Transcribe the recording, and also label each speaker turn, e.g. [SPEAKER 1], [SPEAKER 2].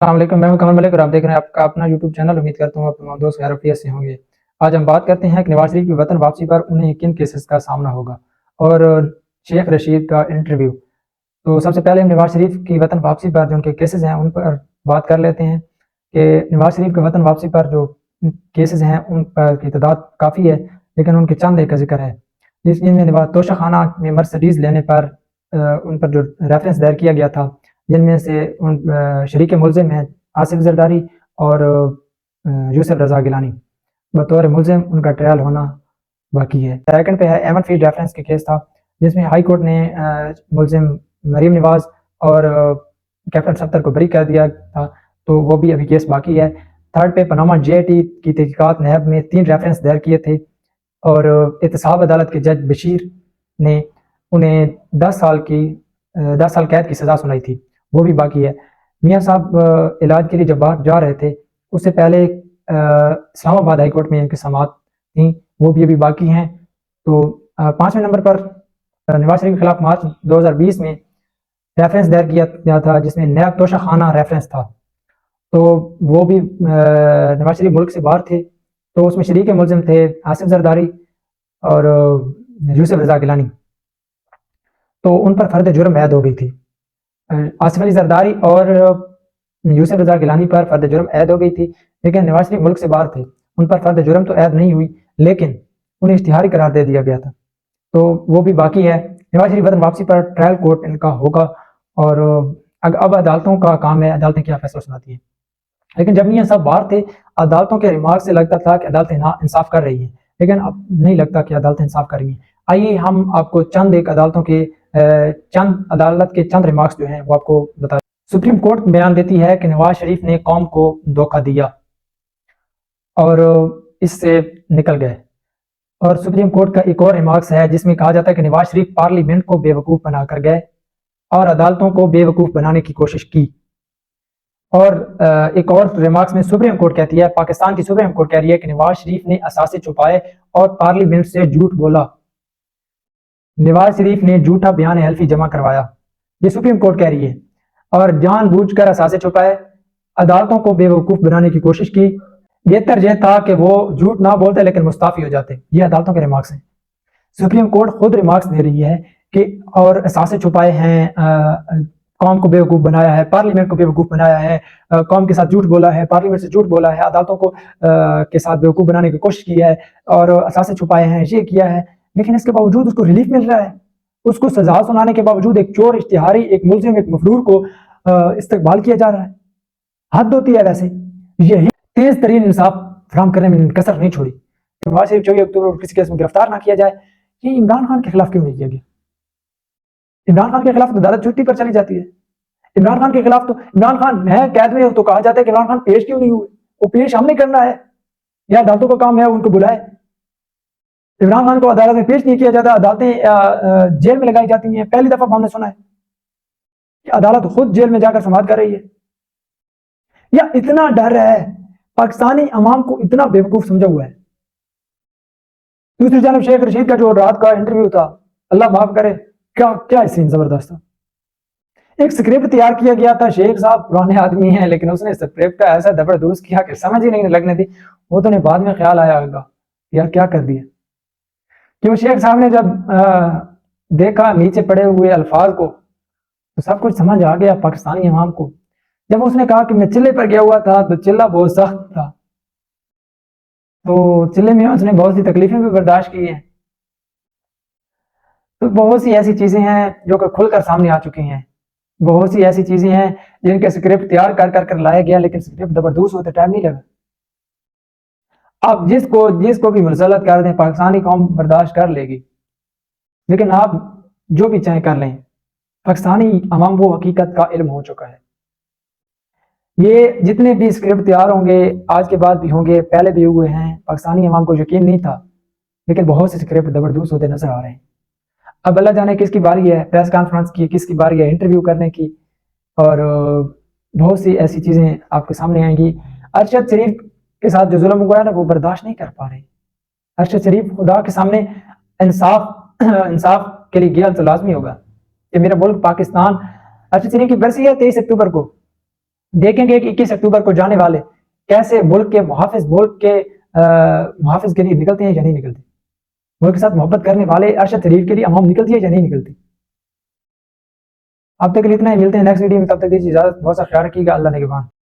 [SPEAKER 1] السلام علیکم، میں ہوں کمل ملک اور آپ دیکھ رہے ہیں آپ کا اپنا یوٹیوب چینل۔ امید کرتا ہوں آپ تمام دوست خیر عافیت سے ہوں گے۔ آج ہم بات کرتے ہیں کہ نواز شریف کی وطن واپسی پر انہیں کن کیسز کا سامنا ہوگا اور شیخ رشید کا انٹرویو۔ تو سب سے پہلے ہم نواز شریف کی وطن واپسی پر جو ان کے کیسز ہیں ان پر بات کر لیتے ہیں کہ نواز شریف کے وطن واپسی پر جو کیسز ہیں ان پر کی تعداد کافی ہے، لیکن ان کے چند ایک کا ذکر ہے، جس میں نواز توشہ خانہ میں مرسڈیز لینے پر ان پر جو ریفرنس دائر کیا گیا تھا، جن میں سے شریک ملزم ہیں آصف زرداری اور یوسف رضا گیلانی۔ بطور ملزم ان کا ٹرائل ہونا باقی ہے۔ سیکنڈ پہ ہے ایمن فیڈ ریفرنس کے کیس تھا، جس میں ہائی کورٹ نے ملزم مریم نواز اور کیپٹن صفدر کو بری کر دیا تھا، تو وہ بھی ابھی کیس باقی ہے۔ تھرڈ پہ پاناما جے آئی ٹی کی تحقیقات نیب میں 3 ریفرنس دائر کیے تھے اور احتساب عدالت کے جج بشیر نے انہیں 10 سال قید کی سزا سنائی تھی، وہ بھی باقی ہے۔ میاں صاحب علاج کے لیے جب باہر جا رہے تھے اس سے پہلے اسلام آباد ہائی کورٹ میں ان کی سماعت تھیں، وہ بھی ابھی باقی ہیں۔ تو 5ویں نمبر پر نواز شریف کے خلاف مارچ 2020 میں ریفرنس دائر کیا گیا تھا، جس میں نیب توشہ خانہ ریفرنس تھا، تو وہ بھی نواز شریف ملک سے باہر تھے، تو اس میں شریک ملزم تھے آصف زرداری اور یوسف رضا گیلانی، تو ان پر فرد جرم عائد ہو گئی تھی۔ آصف علی زرداری اور یوسف رضا گیلانی پر فرد جرم عائد ہو گئی تھی، لیکن نواز شریف ملک سے باہر تھے، ان پر فرد جرم تو عائد نہیں ہوئی، لیکن انہیں اشتہاری قرار دے دیا گیا تھا، تو وہ بھی باقی ہے۔ نواز شریف وطن واپسی پر ٹرائل کورٹ ان کا ہوگا اور اب عدالتوں کا کام ہے عدالتیں کیا فیصلہ سناتی ہیں، لیکن جب میاں صاحب باہر تھے عدالتوں کے ریمارک سے لگتا تھا کہ عدالتیں انصاف کر رہی ہیں، لیکن اب نہیں لگتا کہ عدالتیں انصاف کر رہی ہیں۔ آئیے ہم آپ کو عدالت کے چند ریمارکس جو ہیں وہ آپ کو بتا۔ سپریم کورٹ بیان دیتی ہے کہ نواز شریف نے قوم کو دھوکہ دیا اور اس سے نکل گئے، اور سپریم کورٹ کا ایک اور ریمارکس ہے جس میں کہا جاتا ہے کہ نواز شریف پارلیمنٹ کو بے وقوف بنا کر گئے اور عدالتوں کو بے وقوف بنانے کی کوشش کی۔ اور ایک اور ریمارکس میں سپریم کورٹ کہتی ہے، پاکستان کی سپریم کورٹ کہہ رہی ہے کہ نواز شریف نے اثاثے چھپائے اور پارلیمنٹ سے جھوٹ بولا، نواز شریف نے جھوٹا بیان حلفی جمع کروایا، یہ سپریم کورٹ کہہ رہی ہے، اور جان بوجھ کر اثاثے چھپائے، عدالتوں کو بے وقوف بنانے کی کوشش کی۔ بہتر یہ تھا کہ وہ جھوٹ نہ بولتے لیکن مستعفی ہو جاتے۔ یہ عدالتوں کے ریمارکس ہیں۔ سپریم کورٹ خود ریمارکس دے رہی ہے کہ اور اثاثے چھپائے ہیں، قوم کو بے وقوف بنایا ہے، پارلیمنٹ کو بے وقوف بنایا ہے، قوم کے ساتھ جھوٹ بولا ہے، پارلیمنٹ سے جھوٹ بولا ہے، عدالتوں کو کے ساتھ بے وقوف بنانے کی کوشش کی ہے اور اثاثے چھپائے ہیں، یہ کیا ہے، لیکن اس کے باوجود اس کو ریلیف مل رہا ہے۔ اس کو سزا سنانے کے باوجود ایک چور، اشتہاری، ایک ملزم، ایک مفرور کو استقبال کیا جا رہا ہے۔ حد ہوتی ہے ویسے، یہی تیز ترین انصاف فراہم کرنے میں کسر نہیں چھوڑی۔ نواز شریف 24 اکتوبر کسی کیس میں گرفتار نہ کیا جائے، یہ عمران خان کے خلاف کیوں نہیں کیا گیا؟ عمران خان کے خلاف تو عدالت چھٹی پر چلی جاتی ہے۔ عمران خان کے خلاف تو عمران خان ہے قید میں، تو کہا جاتا ہے کہ عمران خان پیش کیوں نہیں ہوئے؟ وہ پیش ہم نے کرنا ہے یا عدالتوں کا کام ہے ان کو بلائے؟ عمران خان کو عدالت میں پیش نہیں کیا جاتا، عدالتیں جیل میں لگائی جاتی ہیں۔ پہلی دفعہ ہم نے سنا ہے کہ عدالت خود جیل میں جا کر سماعت کر رہی ہے۔ یا اتنا ڈر ہے، پاکستانی عوام کو اتنا بے وقوف سمجھا ہوا ہے۔ دوسری جانب شیخ رشید کا جو رات کا انٹرویو تھا، اللہ معاف کرے، کیا سین زبردست تھا۔ ایک سکرپٹ تیار کیا گیا تھا، شیخ صاحب پرانے آدمی ہیں لیکن اس نے سکرپٹ کا ایسا زبردست کیا کہ سمجھ ہی نہیں لگنے دی۔ وہ تو انہیں بعد میں خیال آیا ہوگا یار کیا کر دیا، کہ وہ شیخ صاحب نے جب دیکھا نیچے پڑے ہوئے الفاظ کو تو سب کچھ سمجھ آ گیا پاکستانی عوام کو۔ جب اس نے کہا کہ میں چلے پر گیا ہوا تھا تو چلہ بہت سخت تھا، تو چلے میں اس نے بہت سی تکلیفیں بھی برداشت کی ہیں۔ تو بہت سی ایسی چیزیں ہیں جو کہ کھل کر سامنے آ چکی ہیں، بہت سی ایسی چیزیں ہیں جن کے سکرپٹ تیار کر لایا گیا لیکن سکرپٹ زبردست ہوتے ٹائم نہیں لگا۔ آپ جس کو بھی مسلط کر دیں پاکستانی قوم برداشت کر لے گی، لیکن آپ جو بھی چاہیں کر لیں، پاکستانی عوام کو حقیقت کا علم ہو چکا ہے۔ یہ جتنے بھی سکرپٹ تیار ہوں گے آج کے بعد بھی ہوں گے، پہلے بھی ہوئے ہیں، پاکستانی عوام کو یقین نہیں تھا، لیکن بہت سے سکرپٹ زبردست ہوتے نظر آ رہے ہیں۔ اب اللہ جانے کس کی باری ہے پریس کانفرنس کی، کس کی باری ہے انٹرویو کرنے کی، اور بہت سی ایسی چیزیں آپ کے سامنے آئیں گی۔ ارشد شریف کے ساتھ جو ظلم ہوا ہے نا، وہ برداشت نہیں کر پا رہے۔ ارشد شریف خدا کے سامنے انصاف کے لیے گیا تو لازمی ہوگا کہ میرا ملک پاکستان۔ ارشد شریف کی برسی ہے 23 اکتوبر کو، دیکھیں گے کہ 21 اکتوبر کو جانے والے کیسے ملک کے محافظ کے لیے نکلتے ہیں یا نہیں نکلتے، ملک کے ساتھ محبت کرنے والے ارشد شریف کے لیے عوام نکلتی ہے یا نہیں نکلتی۔ اب تک کے لیے اتنا ہی، ملتے ہیں نیکسٹ ویڈیو میں، تب تک دیجیے اجازت، بہت سا خیال رکھیے گا، اللہ نگہبان۔